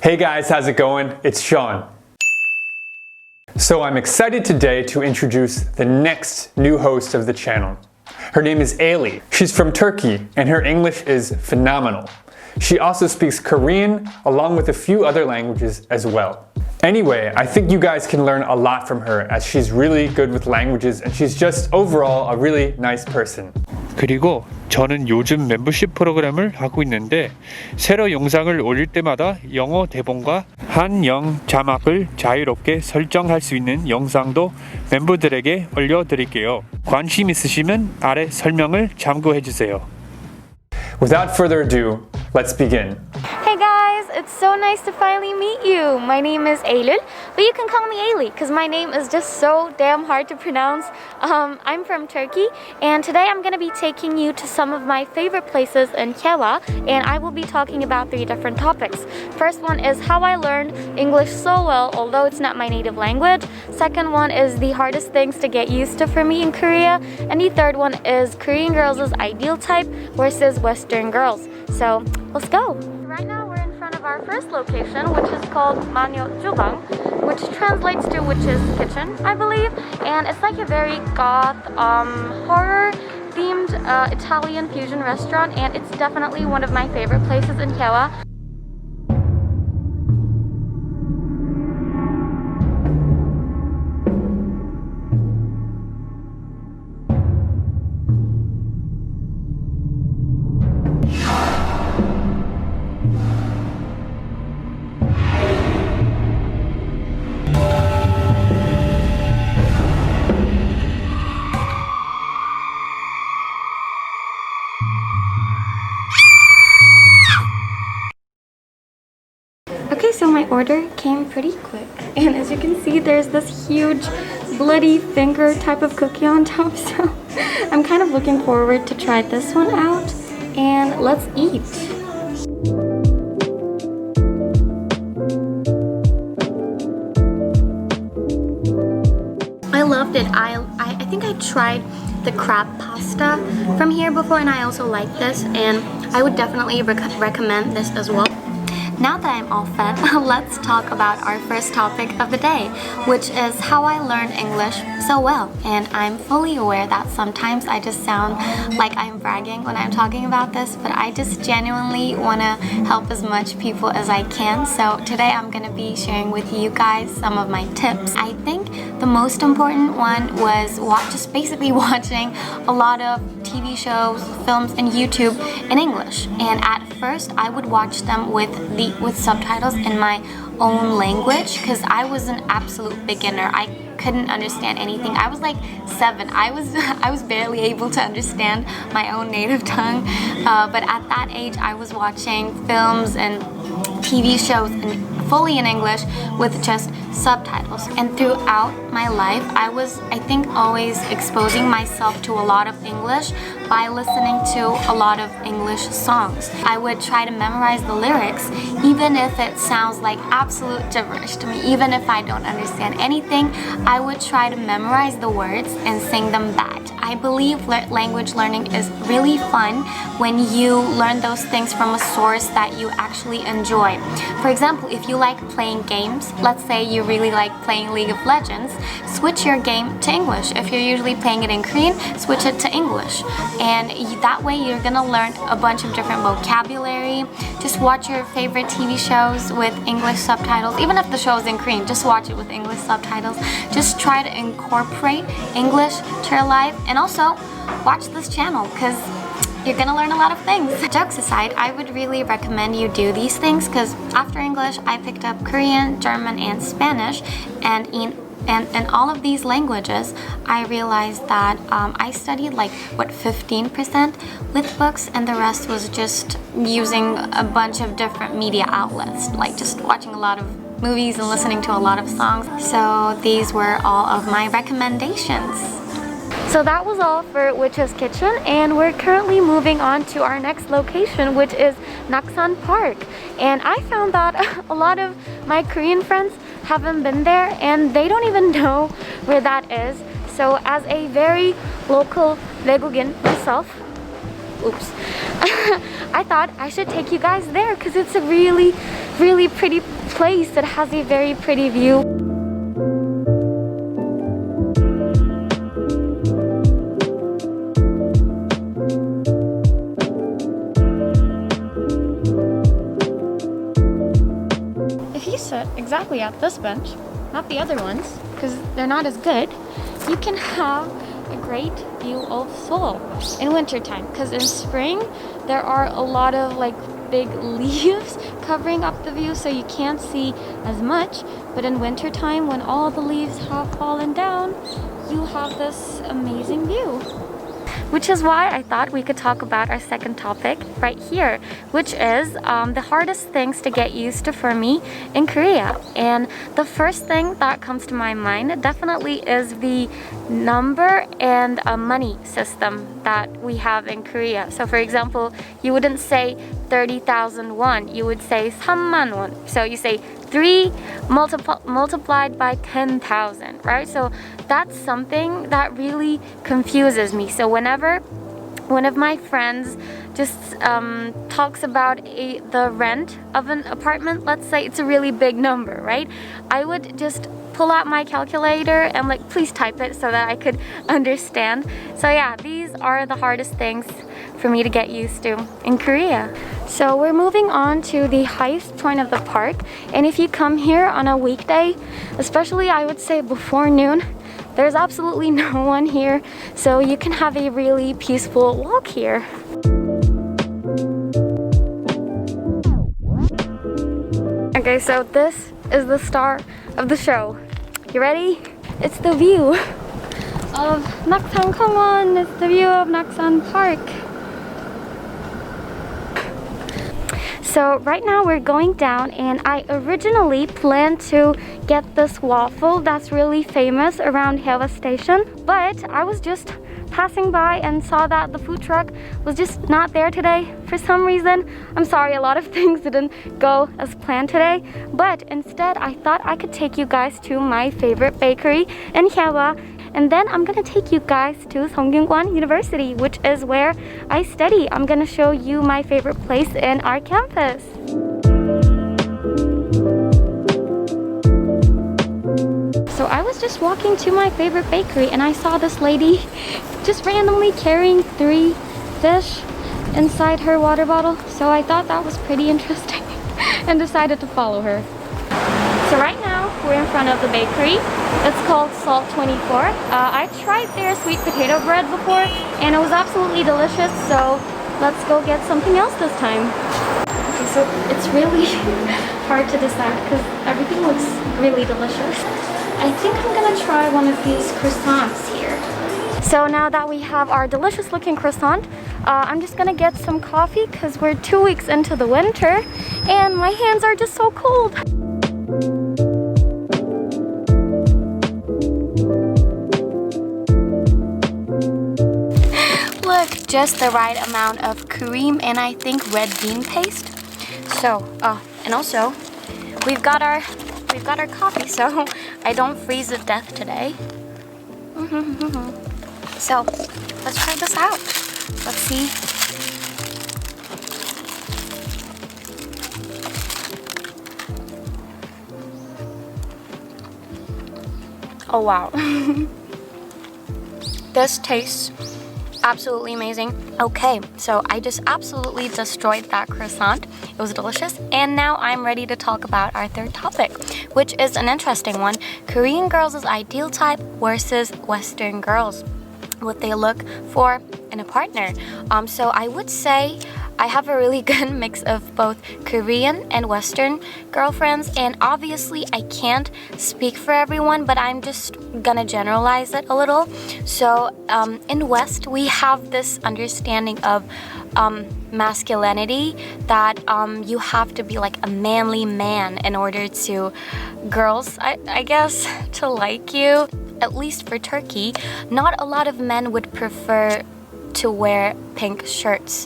Hey guys, how's it going? It's Sean. So I'm excited today to introduce the next new host of the channel. Her name is Ailey. She's from Turkey and her English is phenomenal. She also speaks Korean along with a few other languages as well. Anyway, I think you guys can learn a lot from her as she's really good with languages and she's just overall a really nice person. 그리고 저는 요즘 멤버십 프로그램을 하고 있는데 새로 영상을 올릴 때마다 영어 대본과 한영 자막을 자유롭게 설정할 수 있는 영상도 멤버들에게 올려드릴게요. 관심 있으시면 아래 설명을 참고해주세요. Without further ado, let's begin. Hey guys, it's so nice to finally meet you. My name is Eylül, but you can call me Ailey because my name is just so damn hard to pronounce. I'm from Turkey, and today I'm going to be taking you to some of my favorite places in Kyewa, and I will be talking about 3 different topics. First one is how I learned English so well, although it's not my native language. Second one is the hardest things to get used to for me in Korea, and the third one is Korean girls' ideal type versus Western girls. So let's go. Right now we're in front of our first location, which is called Manyo Jugang, which translates to witch's kitchen, I believe. And it's like a very goth, horror themed Italian fusion restaurant, and it's definitely one of my favorite places in Kyewa. Okay, so my order came pretty quick, and as you can see there's this huge bloody finger type of cookie on top, so I'm kind of looking forward to try this one out, and let's eat. I loved it. I think I tried the crab pasta from here before, and I also like this, and I would definitely recommend this as well. Now that I'm all fed, let's talk about our first topic of the day, which is how I learned English so well. And I'm fully aware that sometimes I just sound like I'm bragging when I'm talking about this, but I just genuinely want to help as much people as I can. So today I'm going to be sharing with you guys some of my tips. I think the most important one was just basically watching a lot of TV shows, films, and YouTube in English. And at first I would watch them with subtitles in my own language because I was an absolute beginner. I couldn't understand anything. I was like 7. I was barely able to understand my own native tongue. But at that age, I was watching films and TV shows fully in English with just subtitles. And throughout my life, I was, I think, always exposing myself to a lot of English by listening to a lot of English songs. I would try to memorize the lyrics, even if it sounds like absolute gibberish to me. Even if I don't understand anything, I would try to memorize the words and sing them back. I believe language learning is really fun when you learn those things from a source that you actually enjoy. For example, if you like playing games, let's say you really like playing League of Legends, switch your game to English. If you're usually playing it in Korean, switch it to English. And that way you're gonna learn a bunch of different vocabulary. Just watch your favorite TV shows with English subtitles. Even if the show is in Korean, just watch it with English subtitles. Just try to incorporate English to your life. And also, watch this channel because you're gonna learn a lot of things. Jokes aside, I would really recommend you do these things because after English, I picked up Korean, German, and Spanish, and in all of these languages, I realized that I studied like 15% with books, and the rest was just using a bunch of different media outlets, like just watching a lot of movies and listening to a lot of songs. So these were all of my recommendations. So that was all for Witch's Kitchen, and we're currently moving on to our next location, which is Naksan Park. And I found that a lot of my Korean friends haven't been there and they don't even know where that is. So as a very local 외국인 myself, I thought I should take you guys there because it's a really, really pretty place that has a very pretty view. If you sit exactly at this bench, not the other ones, because they're not as good, you can have a great view of Seoul in wintertime. Because in spring, there are a lot of like big leaves covering up the view, so you can't see as much. But in wintertime, when all the leaves have fallen down, you have this amazing view. Which is why I thought we could talk about our second topic right here, which is the hardest things to get used to for me in Korea. And the first thing that comes to my mind definitely is the number and money system that we have in Korea. So for example, you wouldn't say 30,000 won, you would say 3만 won. So you say 3 multiplied by 10,000, right? So that's something that really confuses me. So whenever one of my friends just talks about the rent of an apartment, let's say it's a really big number, right? I would just pull out my calculator and like, please type it so that I could understand. So yeah, these are the hardest things for me to get used to in Korea. So we're moving on to the highest point of the park, and if you come here on a weekday, especially I would say before noon, there's absolutely no one here, so you can have a really peaceful walk here. Okay, so this is the star of the show. You ready? It's the view of Naksan. Come on, it's the view of Naksan Park. So right now we're going down, and I originally planned to get this waffle that's really famous around Haewa Station, but I was just passing by and saw that the food truck was just not there today for some reason. I'm sorry, a lot of things didn't go as planned today, but instead I thought I could take you guys to my favorite bakery in Haewa. And then I'm gonna take you guys to Youngkyoung University, which is where I study. I'm gonna show you my favorite place in our campus. So I was just walking to my favorite bakery and I saw this lady just randomly carrying 3 fish inside her water bottle. So I thought that was pretty interesting and decided to follow her. So right now we're in front of the bakery. It's called Salt 24. I tried their sweet potato bread before and it was absolutely delicious, so let's go get something else this time. Okay, so it's really hard to decide because everything looks really delicious. I think I'm gonna try one of these croissants here. So now that we have our delicious looking croissant, I'm just gonna get some coffee because we're 2 weeks into the winter and my hands are just so cold. Look, just the right amount of cream and I think red bean paste. So, and also we've got our coffee, so I don't freeze to death today. So let's try this out. Let's see. Oh wow. This tastes absolutely amazing. Okay, so I just absolutely destroyed that croissant. It was delicious. And now I'm ready to talk about our third topic, which is an interesting one. Korean girls' ideal type versus Western girls. What they look for in a partner. So I would say I have a really good mix of both Korean and Western girlfriends, and obviously I can't speak for everyone, but I'm just gonna generalize it a little. So in West, we have this understanding of masculinity that you have to be like a manly man in order to girls, I guess, to like you. At least for Turkey, not a lot of men would prefer to wear pink shirts,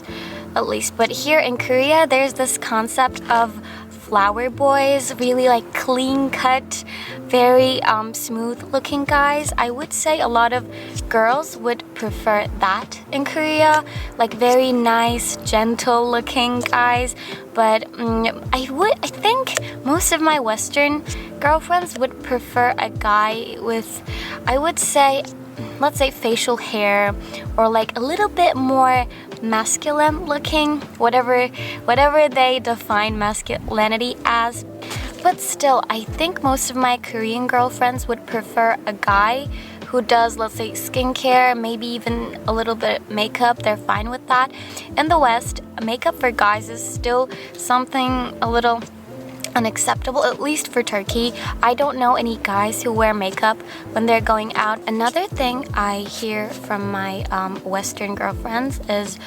at least. But here in Korea, there's this concept of flower boys, really like clean cut, very smooth looking guys. I would say a lot of girls would prefer that in Korea, like very nice, gentle looking guys. But I think most of my Western girlfriends would prefer a guy with, I would say, let's say facial hair or like a little bit more masculine looking, whatever they define masculinity as. But still, I think most of my Korean girlfriends would prefer a guy who does, let's say, skincare, maybe even a little bit makeup. They're fine with that. In the West, makeup for guys is still something a little unacceptable, at least for Turkey. I don't know any guys who wear makeup when they're going out. Another thing I hear from my Western girlfriends is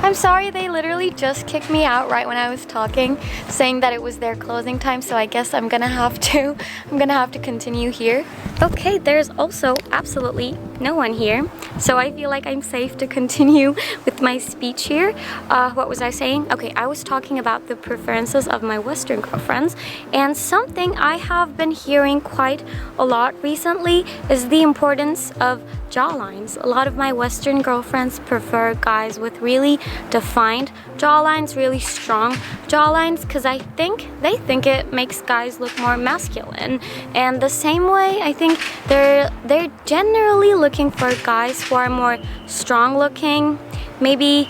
I'm sorry, they literally just kicked me out right when I was talking, saying that it was their closing time, so I guess I'm gonna have to continue here. Okay, there's also absolutely no one here, so I feel like I'm safe to continue with my speech here. What was I saying? Okay, I was talking about the preferences of my Western girlfriends, and something I have been hearing quite a lot recently is the importance of jawlines. A lot of my Western girlfriends prefer guys with really defined jawlines, really strong jawlines, because they think it makes guys look more masculine. And the same way, I think they're generally looking for guys who are more strong looking, maybe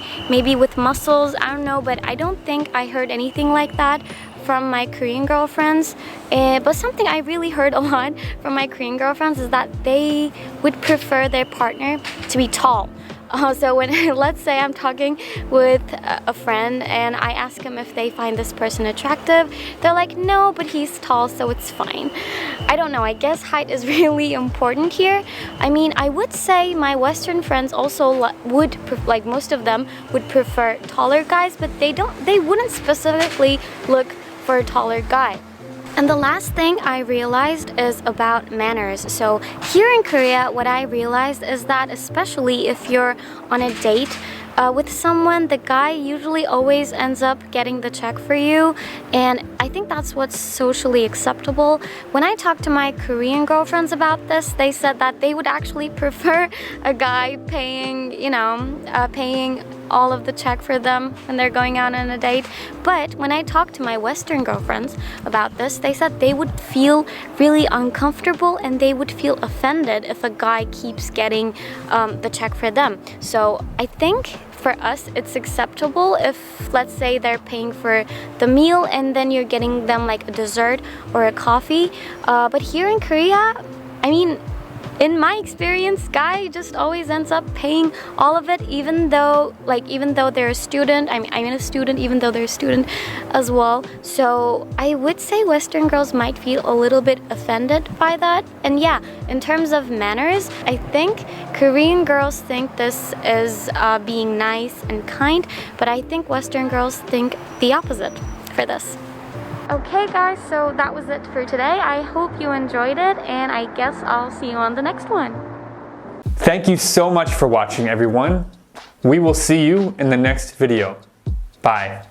with muscles, I don't know, but I don't think I heard anything like that from my Korean girlfriends. But something I really heard a lot from my Korean girlfriends is that they would prefer their partner to be tall. So when, let's say I'm talking with a friend and I ask them if they find this person attractive, they're like, no, but he's tall, so it's fine. I don't know, I guess height is really important here. I mean, I would say my Western friends also would, like most of them, would prefer taller guys, but they wouldn't specifically look for a taller guy. And the last thing I realized is about manners. So here in Korea, what I realized is that especially if you're on a date with someone, the guy usually always ends up getting the check for you. And I think that's what's socially acceptable. When I talked to my Korean girlfriends about this, they said that they would actually prefer a guy paying, paying all of the check for them when they're going out on a date. But when I talked to my Western girlfriends about this, they said they would feel really uncomfortable and they would feel offended if a guy keeps getting the check for them. So I think for us, it's acceptable if, let's say, they're paying for the meal and then you're getting them like a dessert or a coffee. But here in Korea, I mean, in my experience, guy just always ends up paying all of it, even though they're a student. I'm a student, even though they're a student as well. So I would say Western girls might feel a little bit offended by that. And yeah, in terms of manners, I think Korean girls think this is being nice and kind, but I think Western girls think the opposite for this. Okay guys, so that was it for today. I hope you enjoyed it, and I guess I'll see you on the next one. Thank you so much for watching, everyone. We will see you in the next video. Bye.